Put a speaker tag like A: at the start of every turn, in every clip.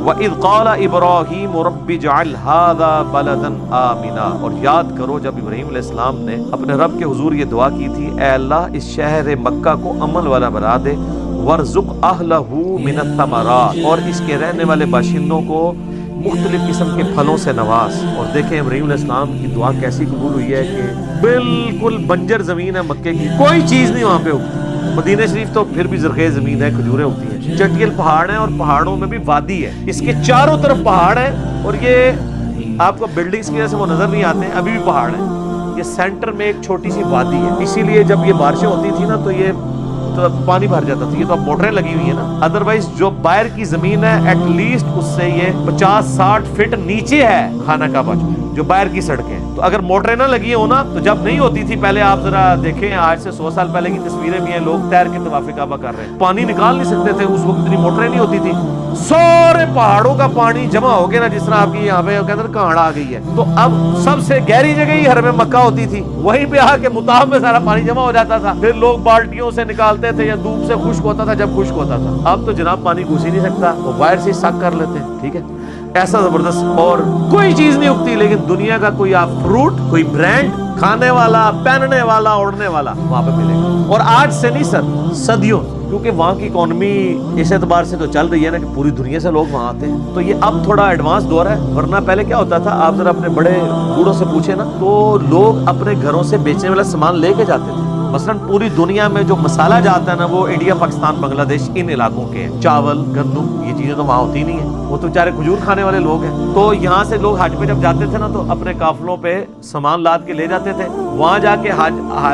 A: وَإِذْ قَالَ إِبْرَاهِيمُ رَبِّ اجْعَلْ هَذَا بَلَدًا آمِنًا، اور یاد کرو جب ابراہیم علیہ السلام نے اپنے رب کے حضور یہ دعا کی تھی، اے اللہ اس شہر مکہ کو امن والا بنا دے، وَارْزُقْ أَهْلَهُ مِنَ الثَّمَرَاتِ، اور اس کے رہنے والے باشندوں کو مختلف قسم کے پھلوں سے نواز۔ اور دیکھیں ابراہیم علیہ السلام کی دعا کیسی قبول ہوئی ہے کہ بالکل بنجر زمین ہے مکے کی، کوئی چیز نہیں وہاں پہ اگتی۔ مدینہ شریف تو پھر بھی زرخیز زمین ہے، کھجوریں اگتی ہیں، چٹیل پہاڑ ہیں اور پہاڑوں میں بھی وادی ہے، اس کے چاروں طرف پہاڑ ہیں، اور یہ آپ کو بلڈنگز کی وجہ سے وہ نظر نہیں آتے ہیں، ابھی بھی پہاڑ ہیں۔ یہ سینٹر میں ایک چھوٹی سی وادی ہے، اسی لیے جب یہ بارشیں ہوتی تھی نا تو یہ تو پانی بھر جاتا تھا۔ یہ تو اب موٹریں لگی ہوئی ہیں نا، ادروائز جو باہر کی زمین ہے ایٹ لیسٹ اس سے یہ 50-60 فٹ نیچے ہے خانہ کعبہ جو باہر کی سڑکیں۔ تو اگر موٹریں نہ لگی ہو نا تو جب نہیں ہوتی تھی پہلے، آپ ذرا دیکھیں آج سے 100 سال پہلے کی تصویریں بھی ہیں، لوگ تیر کے طواف کعبہ کر رہے ہیں، پانی نکال نہیں سکتے تھے اس وقت، اتنی موٹریں نہیں ہوتی تھی، سارے پہاڑوں کا پانی جمع ہو گیا نا، جس طرح آپ کی یہاں پہ کے اندر کہاڑ آ گئی ہے۔ تو اب سب سے گہری جگہ ہی حرم مکہ ہوتی تھی، وہیں پہ آ کے مطاف میں سارا پانی جمع ہو جاتا تھا، پھر لوگ بالٹیوں سے نکالتے تھے یا دھوپ سے خشک ہوتا تھا جب خشک ہوتا تھا۔ اب تو جناب پانی گھس ہی نہیں سکتا، وہ باہر سے سک کر لیتے ہیں، ٹھیک ہے، ایسا زبردست، اور کوئی چیز نہیں اگتی، لیکن دنیا کا کوئی آپ فروٹ، کوئی برانڈ کھانے والا، پہننے والا، اوڑھنے والا وہاں پہ ملے گا، اور آج سے نہیں سر، صدیوں، کیونکہ وہاں کی اکانومی اس اعتبار سے تو چل رہی ہے نا کہ پوری دنیا سے لوگ وہاں آتے ہیں، تو یہ اب تھوڑا ایڈوانس دور ہے، ورنہ پہلے کیا ہوتا تھا، آپ ذرا اپنے بڑے بوڑھوں سے پوچھیں نا تو لوگ اپنے گھروں سے بیچنے والا سامان لے کے جاتے تھے۔ مثلا پوری دنیا میں جو مسالہ جاتا ہے نا وہ انڈیا، پاکستان، بنگلہ دیش، ان علاقوں کے ہیں، چاول، گندم، یہ چیزیں تو وہاں ہوتی نہیں ہیں، وہ تو بیچارے کھجور کھانے والے لوگ ہیں۔ تو یہاں سے لوگ حج پہ جب جاتے تھے نا تو اپنے قافلوں پہ سامان لاد کے لے جاتے تھے، وہاں جا کے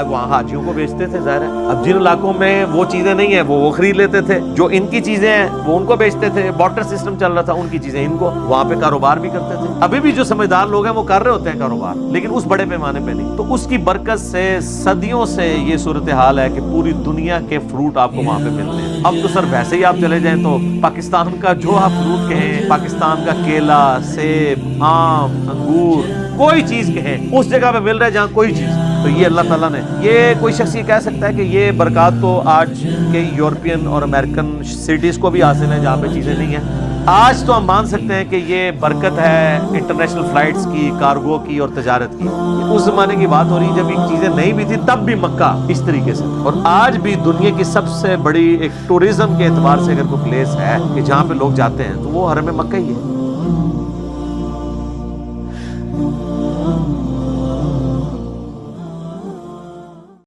A: وہاں حاجیوں کو بیچتے تھے، ظاہر ہے اب جن علاقوں میں وہ چیزیں نہیں ہیں وہ خرید لیتے تھے، جو ان کی چیزیں ہیں وہ ان کو بیچتے تھے، بارٹر سسٹم چل رہا تھا، ان کی چیزیں ان کو، وہاں پہ کاروبار بھی کرتے تھے۔ ابھی بھی جو سمجھدار لوگ ہیں وہ کر رہے ہوتے ہیں کاروبار، لیکن اس بڑے پیمانے پہ نہیں۔ تو اس کی برکت سے صدیوں سے یہ صورتحال ہے کہ پوری دنیا کے فروٹ آپ کو وہاں پہ ملتے ہیں۔ اب تو سر ویسے ہی آپ چلے جائیں تو پاکستان کا جو آپ فروٹ کہیں، پاکستان کا کیلا، سیب، آم، انگور، کوئی چیز کہیں اس جگہ پہ مل رہا ہے جہاں کوئی چیز۔ تو یہ اللہ تعالیٰ نے، یہ کوئی شخص یہ کہہ سکتا ہے کہ یہ برکات تو آج کے یورپین اور امریکن سٹیز کو بھی حاصل ہیں جہاں پہ چیزیں نہیں ہیں۔ آج تو ہم مان سکتے ہیں کہ یہ برکت ہے انٹرنیشنل فلائٹس کی، کارگو کی اور تجارت کی۔ اس زمانے کی بات ہو رہی جب یہ چیزیں نہیں بھی تھی، تب بھی مکہ اس طریقے سے، اور آج بھی دنیا کی سب سے بڑی ایک ٹورزم کے اعتبار سے اگر کوئی پلیس ہے کہ جہاں پہ لوگ جاتے ہیں تو وہ حرم مکہ ہی ہے۔